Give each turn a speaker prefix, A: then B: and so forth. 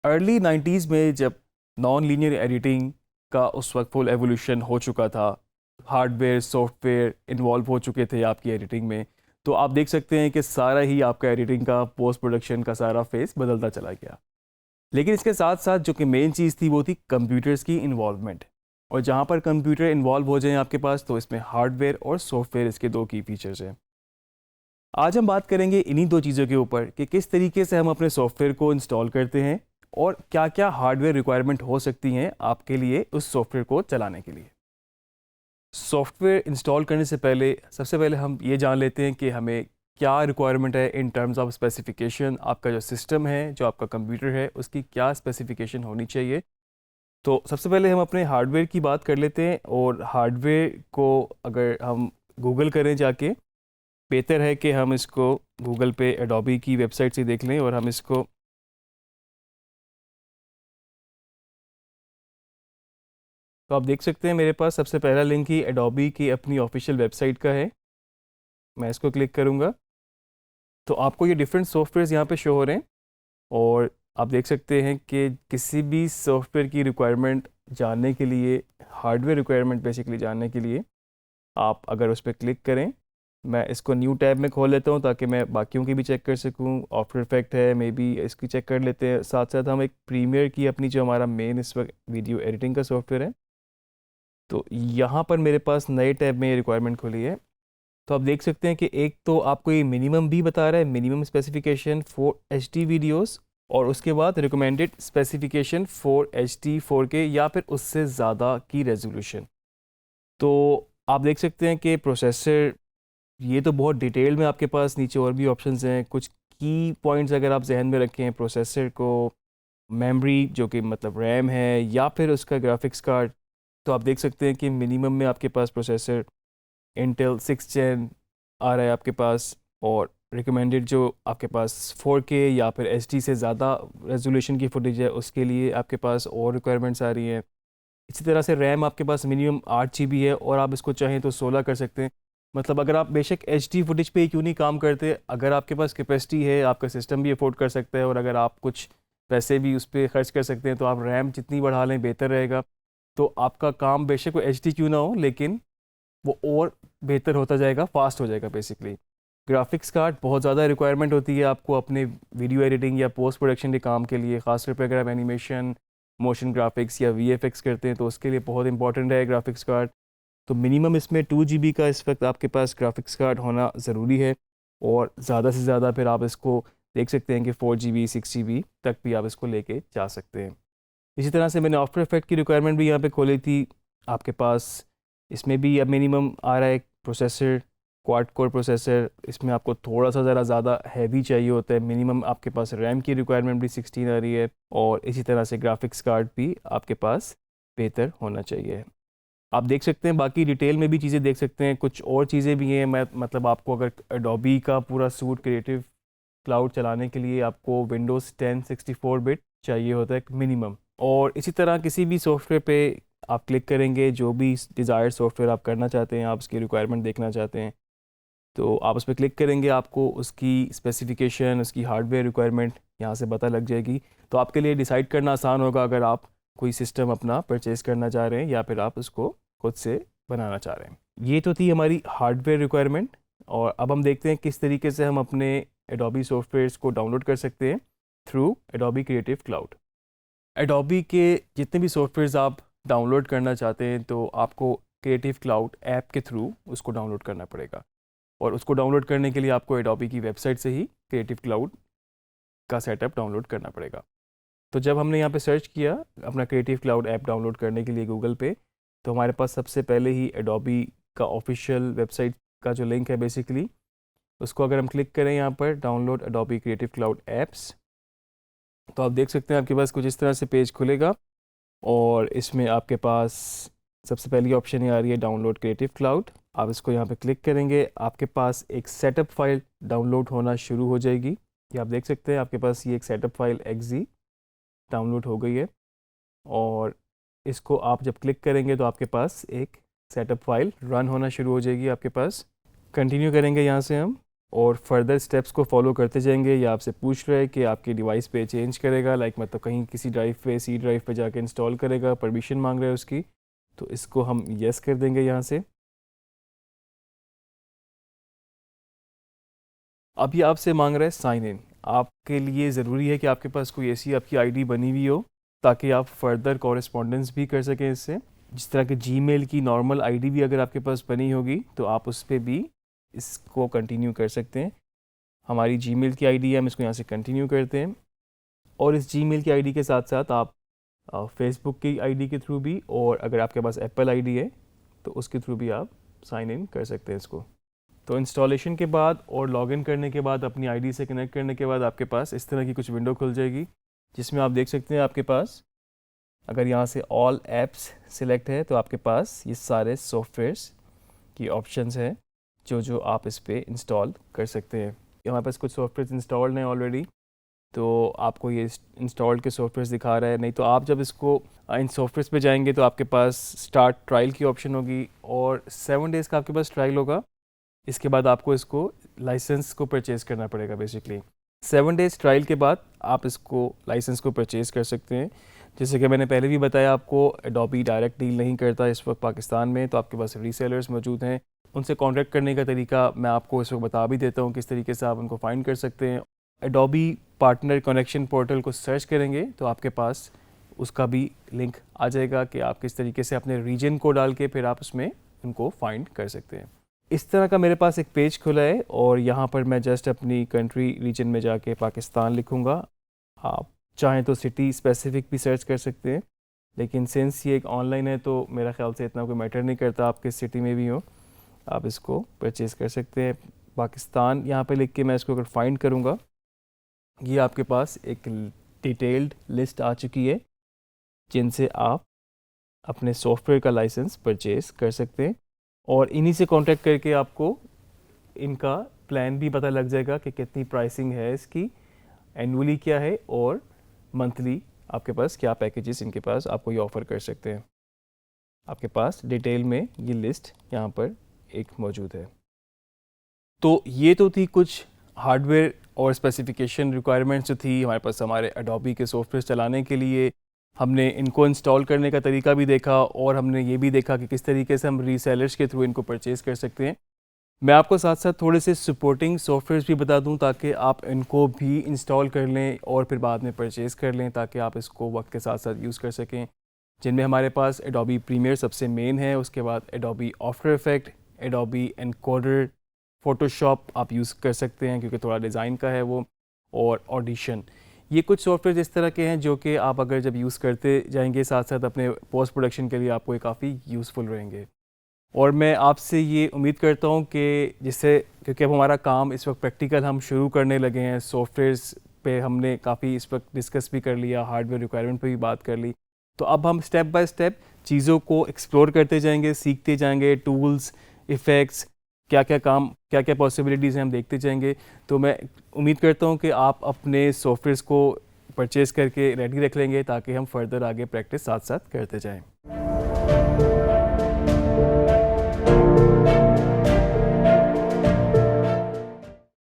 A: Early 90s में जब non linear editing का उस वक्त फुल एवोल्यूशन हो चुका था, हार्डवेयर सॉफ्टवेयर इन्वॉल्व हो चुके थे आपकी एडिटिंग में, तो आप देख सकते हैं कि सारा ही आपका एडिटिंग का पोस्ट प्रोडक्शन का सारा फेस बदलता चला गया। लेकिन इसके साथ साथ जो कि मेन चीज़ थी वो थी कंप्यूटर्स की इन्वॉल्वमेंट। और जहाँ पर कंप्यूटर इन्वॉल्व हो जाएं आपके पास, तो इसमें हार्डवेयर और सॉफ्टवेयर इसके दो की फीचर्स हैं। आज हम बात करेंगे इन्हीं दो चीज़ों के ऊपर कि किस तरीके से हम अपने सॉफ्टवेयर को इंस्टॉल करते हैं और क्या क्या हार्डवेयर रिक्वायरमेंट हो सकती हैं आपके लिए उस सॉफ्टवेयर को चलाने के लिए। सॉफ्टवेयर इंस्टॉल करने से पहले सबसे पहले हम ये जान लेते हैं कि हमें क्या रिक्वायरमेंट है इन टर्म्स ऑफ स्पेसिफिकेशन। आपका जो सिस्टम है, जो आपका कंप्यूटर है, उसकी क्या स्पेसिफिकेशन होनी चाहिए। तो सबसे पहले हम अपने हार्डवेयर की बात कर लेते हैं। और हार्डवेयर को अगर हम गूगल करें जाके, बेहतर है कि हम इसको गूगल पे एडोबी की वेबसाइट से देख लें। और हम इसको तो आप देख सकते हैं मेरे पास सबसे पहला लिंक ही एडोबी की अपनी ऑफिशियल वेबसाइट का है। मैं इसको क्लिक करूँगा तो आपको ये डिफरेंट सॉफ्टवेयर्स यहाँ पे शो हो रहे हैं। और आप देख सकते हैं कि किसी भी सॉफ्टवेयर की रिक्वायरमेंट जानने के लिए, हार्डवेयर रिक्वायरमेंट बेसिकली जानने के लिए, आप अगर उस पर क्लिक करें, मैं इसको न्यू टैब में खोल लेता हूँ ताकि मैं बाकियों की भी चेक कर सकूँ। आफ्टर इफेक्ट है, मे बी इसकी चेक कर लेते हैं। साथ साथ हम एक प्रीमियर की, अपनी जो हमारा मेन इस वक्त वीडियो एडिटिंग का सॉफ्टवेयर है, तो यहाँ पर मेरे पास नए टैब में ये रिक्वायरमेंट खुली है। तो आप देख सकते हैं कि एक तो आपको ये मिनिमम भी बता रहा है, minimum specification for HD videos, और उसके बाद recommended specification for HD 4K या फिर उससे ज़्यादा की रेजोल्यूशन। तो आप देख सकते हैं कि प्रोसेसर, ये तो बहुत डिटेल में आपके पास नीचे और भी ऑप्शंस हैं। कुछ की पॉइंट्स अगर आप जहन में रखें प्रोसेसर को, मेमोरी जो कि मतलब रैम है, या फिर उसका ग्राफिक्स कार्ड, तो आप देख सकते हैं कि मिनिमम में आपके पास प्रोसेसर इंटेल 6 जेन आ रहा है आपके पास। और रिकमेंडेड जो आपके पास 4K या फिर HD से ज़्यादा रेजोल्यूशन की फुटेज है, उसके लिए आपके पास और रिक्वायरमेंट्स आ रही हैं। इसी तरह से रैम आपके पास मिनिमम 8 GB है, और आप इसको चाहें तो 16 कर सकते हैं। मतलब अगर आप बेशक HD फुटेज पे ही क्यों नहीं काम करते, अगर आपके पास कैपेसिटी है, आपका सिस्टम भी अफोर्ड कर सकता है, और अगर आप कुछ पैसे भी उस पर खर्च कर सकते हैं, तो आप रैम जितनी बढ़ा लें बेहतर रहेगा। तो आपका काम बेशक वो HD क्यों ना हो, लेकिन वो और बेहतर होता जाएगा, फास्ट हो जाएगा बेसिकली। ग्राफिक्स कार्ड बहुत ज़्यादा रिक्वायरमेंट होती है आपको अपने वीडियो एडिटिंग या पोस्ट प्रोडक्शन के काम के लिए, ख़ासतौर पर अगर आप एनिमेशन, मोशन ग्राफिक्स या VFX करते हैं, तो उसके लिए बहुत इंपॉर्टेंट है ग्राफिक्स कार्ड। तो मिनिमम इसमें 2 GB का इस वक्त आपके पास ग्राफिक्स कार्ड होना ज़रूरी है। और ज़्यादा से ज़्यादा फिर आप इसको देख सकते हैं कि 4 GB 6 GB तक भी आप इसको लेके जा सकते हैं। इसी तरह से मैंने आफ्टर इफेक्ट की रिक्वायरमेंट भी यहाँ पे खोली थी आपके पास। इसमें भी अब मिनिमम आ रहा है प्रोसेसर, क्वाड कोर प्रोसेसर। इसमें आपको थोड़ा सा ज़रा ज़्यादा हैवी चाहिए होता है। मिनिमम आपके पास रैम की रिक्वायरमेंट भी 16 आ रही है, और इसी तरह से ग्राफिक्स कार्ड भी आपके पास बेहतर होना चाहिए। आप देख सकते हैं, बाकी डिटेल में भी चीज़ें देख सकते हैं। कुछ और चीज़ें भी हैं। मैं मतलब आपको अगर एडोबी का पूरा सूट क्रिएटिव क्लाउड चलाने के लिए आपको विंडोज़ 10 64 बिट चाहिए होता है मिनिमम। और इसी तरह किसी भी सॉफ्टवेयर पे आप क्लिक करेंगे, जो भी डिज़ायर्ड सॉफ्टवेयर आप करना चाहते हैं, आप उसकी रिक्वायरमेंट देखना चाहते हैं, तो आप उस पर क्लिक करेंगे, आपको उसकी स्पेसिफिकेशन, उसकी हार्डवेयर रिक्वायरमेंट यहाँ से पता लग जाएगी। तो आपके लिए डिसाइड करना आसान होगा अगर आप कोई सिस्टम अपना परचेज़ करना चाह रहे हैं या फिर आप उसको खुद से बनाना चाह रहे हैं। ये तो थी हमारी हार्डवेयर रिक्वायरमेंट। और अब हम देखते हैं किस तरीके से हम अपने एडोबी सॉफ्टवेयर्स को डाउनलोड कर सकते हैं through Adobe creative cloud. Adobe के जितने भी सॉफ्टवेयर्स आप डाउनलोड करना चाहते हैं, तो आपको क्रिएटिव क्लाउड ऐप के थ्रू उसको डाउनलोड करना पड़ेगा। और उसको डाउनलोड करने के लिए आपको एडोबी की वेबसाइट से ही क्रिएटिव क्लाउड का सेटअप डाउनलोड करना पड़ेगा। तो जब हमने यहाँ पे सर्च किया अपना क्रिएटिव क्लाउड ऐप डाउनलोड करने के लिए गूगल पे, तो हमारे पास सबसे पहले ही एडोबी का ऑफिशियल वेबसाइट का जो लिंक है बेसिकली, उसको अगर हम क्लिक करें यहाँ पर download Adobe creative cloud apps, तो आप देख सकते हैं आपके पास कुछ इस तरह से पेज खुलेगा। और इसमें आपके पास सबसे पहली ऑप्शन ये आ रही है डाउनलोड क्रिएटिव क्लाउड। आप इसको यहाँ पे क्लिक करेंगे, आपके पास एक सेटअप फाइल डाउनलोड होना शुरू हो जाएगी। ये आप देख सकते हैं आपके पास ये एक सेटअप फाइल XZ डाउनलोड हो गई है। और इसको आप जब क्लिक करेंगे तो आपके पास एक सेटअप फाइल रन होना शुरू हो जाएगी आपके पास। कंटिन्यू करेंगे यहाँ से हम। और फर्दर स्टेप्स को फॉलो करते जाएंगे। ये आपसे पूछ रहा है कि आपके डिवाइस पे चेंज करेगा, लाइक मतलब कहीं किसी ड्राइव पे, सी ड्राइव पे जाके इंस्टॉल करेगा, परमिशन मांग रहा है उसकी, तो इसको हम येस कर देंगे यहाँ से। अब ये आपसे मांग रहा है साइन इन। आपके लिए ज़रूरी है कि आपके पास कोई ऐसी आपकी आईडी बनी हुई हो ताकि आप फर्दर कॉरेस्पॉन्डेंस भी कर सकें इससे। जिस तरह के जीमेल की नॉर्मल आईडी भी अगर आपके पास बनी होगी तो आप उस पर भी इसको कंटिन्यू कर सकते हैं। हमारी जीमेल की आईडी है, हम इसको यहाँ से कंटिन्यू करते हैं। और इस जीमेल की आईडी के साथ साथ आप फेसबुक की आईडी के थ्रू भी, और अगर आपके पास एप्पल आईडी है तो उसके थ्रू भी आप साइन इन कर सकते हैं इसको। तो इंस्टॉलेशन के बाद और लॉगिन करने के बाद, अपनी आईडी से कनेक्ट करने के बाद आपके पास इस तरह की कुछ विंडो खुल जाएगी, जिसमें आप देख सकते हैं आपके पास, अगर यहाँ से ऑल ऐप्स सिलेक्ट है तो आपके पास ये सारे सॉफ्टवेयर्स की ऑप्शंस हैं जो आप इस पर इंस्टॉल कर सकते हैं। हमारे पास कुछ सॉफ्टवेयर इंस्टॉल्ड हैं ऑलरेडी, तो आपको ये इंस्टॉल्ड के सॉफ्टवेयर दिखा रहा है। नहीं तो आप जब इसको इन सॉफ्टवेयर पे जाएंगे तो आपके पास स्टार्ट ट्रायल की ऑप्शन होगी और 7 डेज़ का आपके पास ट्रायल होगा। इसके बाद आपको इसको लाइसेंस को परचेज़ करना पड़ेगा। बेसिकली 7 डेज़ ट्रायल के बाद आप इसको लाइसेंस को परचेज़ कर सकते हैं। जैसे कि मैंने पहले भी बताया आपको, एडोबी डायरेक्ट डील नहीं करता इस वक्त पाकिस्तान में, तो आपके पास रीसेलर्स मौजूद हैं। उनसे कॉन्टैक्ट करने का तरीका मैं आपको इस वक्त बता भी देता हूँ, किस तरीके से आप उनको फाइंड कर सकते हैं। एडोबी पार्टनर कनेक्शन पोर्टल को सर्च करेंगे तो आपके पास उसका भी लिंक आ जाएगा कि आप किस तरीके से अपने रीजन को डाल के फिर आप उसमें उनको फाइंड कर सकते हैं। इस तरह का मेरे पास एक पेज खुला है और यहाँ पर मैं जस्ट अपनी कंट्री रीजन में जाके पाकिस्तान लिखूँगा। आप चाहें तो सिटी स्पेसिफिक भी सर्च कर सकते हैं, लेकिन सिंस ये एक ऑनलाइन है तो मेरा ख्याल से इतना कोई मैटर नहीं करता आप किस सिटी में भी हो, आप इसको परचेज़ कर सकते हैं। पाकिस्तान यहाँ पे लिख के मैं इसको अगर फाइंड करूँगा, ये आपके पास एक डिटेल्ड लिस्ट आ चुकी है जिनसे आप अपने सॉफ्टवेयर का लाइसेंस परचेज़ कर सकते हैं। और इन्हीं से कांटेक्ट करके आपको इनका प्लान भी पता लग जाएगा कि कितनी प्राइसिंग है इसकी, एनुअली क्या है और मंथली आपके पास क्या पैकेजेस इनके पास आपको ये ऑफ़र कर सकते हैं। आपके पास डिटेल में ये लिस्ट यहाँ पर एक मौजूद है। तो ये तो थी कुछ हार्डवेयर और स्पेसिफिकेशन रिक्वायरमेंट्स जो थी हमारे पास हमारे एडोबी के सॉफ्टवेयर चलाने के लिए। हमने इनको इंस्टॉल करने का तरीका भी देखा और हमने ये भी देखा कि किस तरीके से हम रीसेलर्स के थ्रू इनको परचेज़ कर सकते हैं। मैं आपको साथ साथ थोड़े से सपोर्टिंग सॉफ्टवेयर्स भी बता दूं ताकि आप इनको भी इंस्टॉल कर लें और फिर बाद में परचेज़ कर लें, ताकि आप इसको वक्त के साथ साथ यूज़ कर सकें। जिनमें हमारे पास एडोबी प्रीमियर सबसे मेन है, उसके बाद Adobe after effect, Adobe encoder, Photoshop आप यूज़ कर सकते हैं क्योंकि थोड़ा डिज़ाइन का है वो, और ऑडिशन। ये कुछ सॉफ्टवेयर इस तरह के हैं जो कि आप अगर जब यूज़ करते जाएंगे साथ साथ अपने पोस्ट प्रोडक्शन के लिए आपको ये काफ़ी यूज़फुल रहेंगे। और मैं आपसे ये उम्मीद करता हूँ कि जिससे, क्योंकि अब हमारा काम इस वक्त प्रैक्टिकल हम शुरू करने लगे हैं, सॉफ्टवेयर्स पे हमने काफ़ी इस वक्त डिस्कस भी कर लिया, हार्डवेयर रिक्वायरमेंट पे भी बात कर ली, तो अब हम स्टेप बाय स्टेप चीज़ों को एक्सप्लोर करते जाएंगे, सीखते जाएंगे, टूल्स, इफ़ेक्ट्स, क्या क्या काम, क्या क्या पॉसिबिलिटीज़ हैं, हम देखते जाएंगे। तो मैं उम्मीद करता हूँ कि आप अपने सॉफ्टवेयर्स को परचेज़ करके रेडी रख लेंगे ताकि हम फर्दर आगे प्रैक्टिस साथ साथ करते जाएँ।